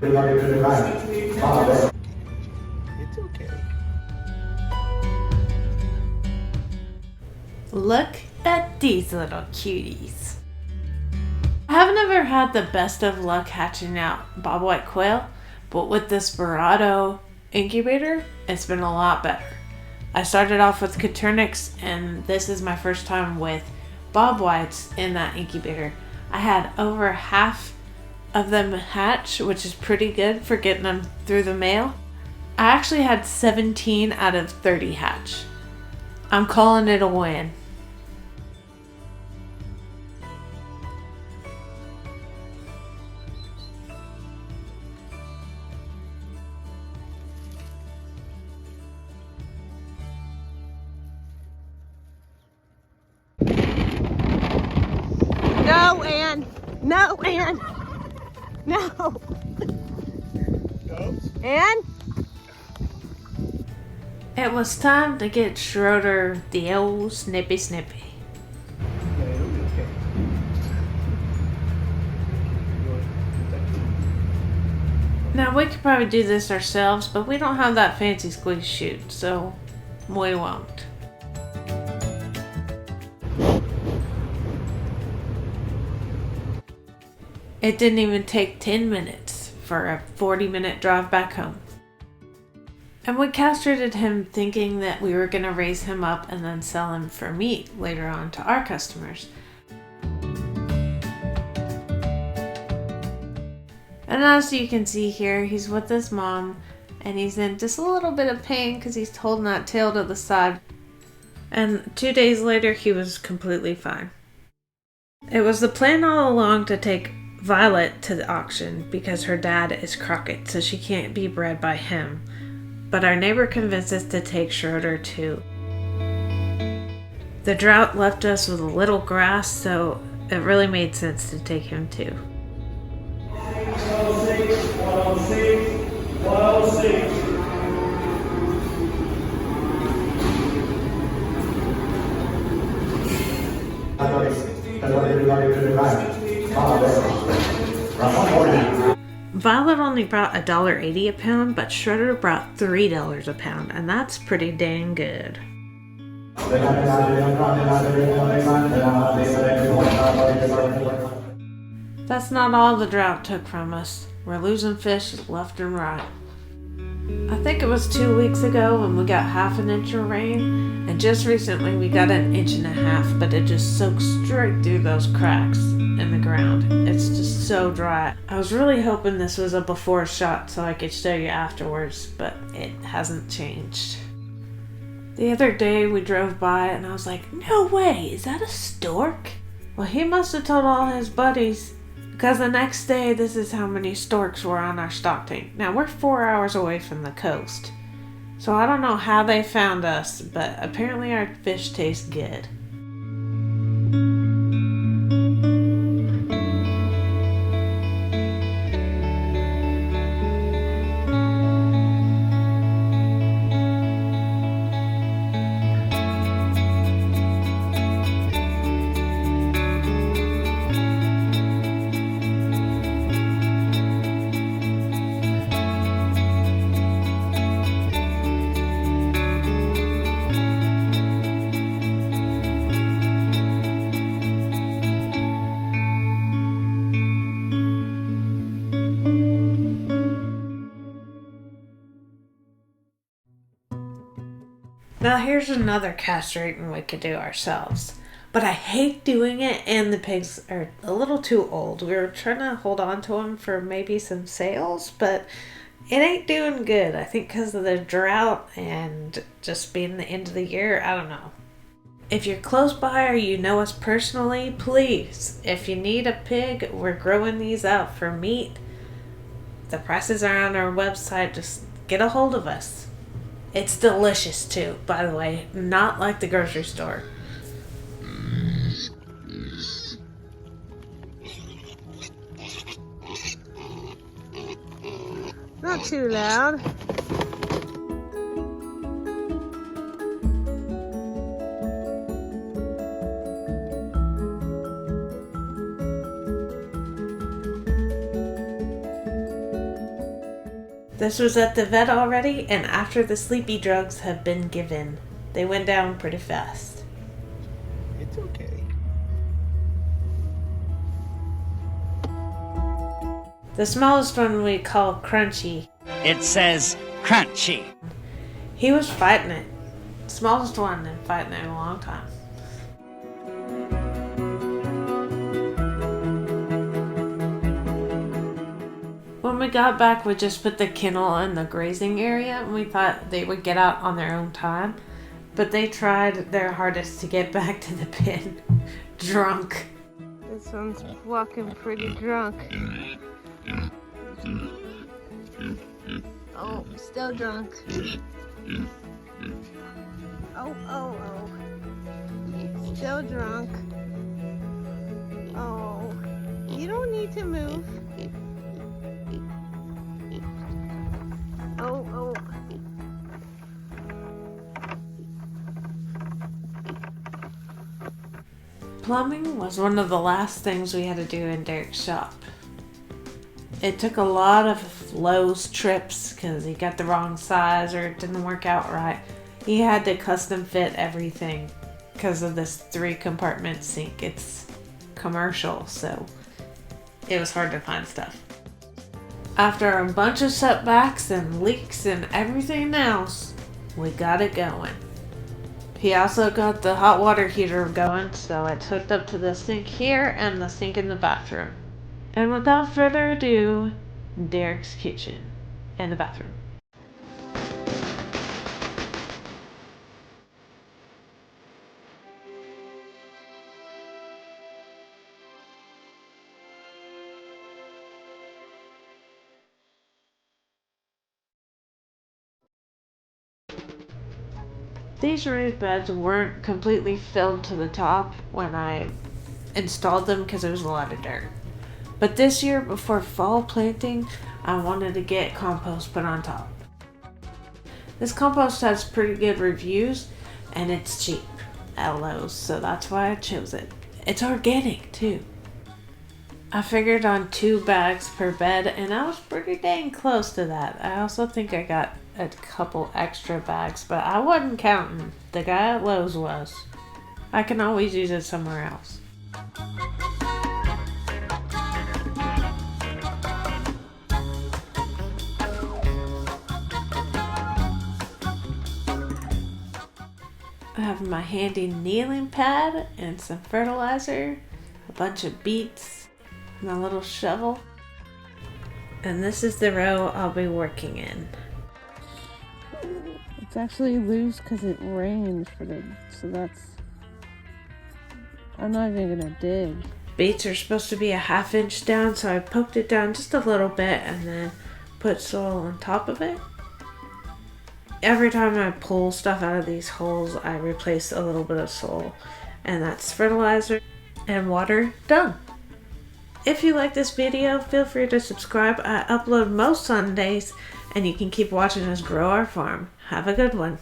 It's okay. Look at these little cuties. I haven't ever had the best of luck hatching out bobwhite quail, but with this Verado incubator, it's been a lot better. I started off with Coturnix, and this is my first time with bobwhites in that incubator. I had over half of them hatch, which is pretty good for getting them through the mail. I actually had 17 out of 30 hatch. I'm calling it a win. No, Ann. No, Ann. No. Ann? It was time to get Schroeder the old snippy snippy. Yeah, it'll be okay. Now we could probably do this ourselves, but we don't have that fancy squeeze chute, so we won't. It didn't even take 10 minutes for a 40-minute drive back home. And we castrated him thinking that we were going to raise him up and then sell him for meat later on to our customers. And as you can see here, he's with his mom and he's in just a little bit of pain because he's holding that tail to the side. And 2 days later, he was completely fine. It was the plan all along to take Violet to the auction because her dad is Crockett, so she can't be bred by him. But our neighbor convinced us to take Schroeder too. The drought left us with a little grass, so it really made sense to take him too. 106, 106, 106. Violet only brought $1.80 a pound, but Schroeder brought $3 a pound, and that's pretty dang good. That's not all the drought took from us. We're losing fish left and right. I think it was 2 weeks ago when we got half an inch of rain, and just recently we got 1.5 inches, but it just soaked straight through those cracks in the ground. It's just so dry. I was really hoping this was a before shot so I could show you afterwards, but it hasn't changed. The other day we drove by and I was like, no way, is that a stork? Well, he must have told all his buddies, because the next day this is how many storks were on our stock tank. Now we're 4 hours away from the coast, so I don't know how they found us, but apparently our fish taste good. Now here's another castrating we could do ourselves. But I hate doing it and the pigs are a little too old. We were trying to hold on to them for maybe some sales, but it ain't doing good. I think because of the drought and just being the end of the year, I don't know. If you're close by or you know us personally, please, if you need a pig, we're growing these out for meat. The prices are on our website. Just get a hold of us. It's delicious too, by the way, not like the grocery store. Not too loud. This was at the vet already, and after the sleepy drugs had been given, they went down pretty fast. It's okay. The smallest one we call Crunchy. It says crunchy. He was fighting it. Smallest one and fighting it in a long time. When we got back, we just put the kennel in the grazing area, and we thought they would get out on their own time. But they tried their hardest to get back to the pen. Drunk. This one's walking pretty drunk. Oh, still drunk. Oh. Still drunk. Oh, you don't need to move. Oh. Plumbing was one of the last things we had to do in Derek's shop. It took a lot of Lowe's trips because he got the wrong size or it didn't work out right. He had to custom fit everything because of this 3-compartment sink. It's commercial, so it was hard to find stuff. After a bunch of setbacks and leaks and everything else, we got it going. He also got the hot water heater going, so it's hooked up to the sink here and the sink in the bathroom. And without further ado, Derek's kitchen and the bathroom. These raised beds weren't completely filled to the top when I installed them because there was a lot of dirt. But this year, before fall planting, I wanted to get compost put on top. This compost has pretty good reviews and it's cheap at Lowe's, so that's why I chose it. It's organic too. I figured on 2 bags per bed and I was pretty dang close to that. I also think I got a couple extra bags, but I wasn't counting. The guy at Lowe's was. I can always use it somewhere else. I have my handy kneeling pad and some fertilizer, a bunch of beets, and a little shovel. And this is the row I'll be working in. It's actually loose because it rained so that's... I'm not even gonna dig. Beets are supposed to be a 1/2 inch down, so I poked it down just a little bit and then put soil on top of it. Every time I pull stuff out of these holes, I replace a little bit of soil, and that's fertilizer and water done. If you like this video, feel free to subscribe. I upload most Sundays, and you can keep watching us grow our farm. Have a good one.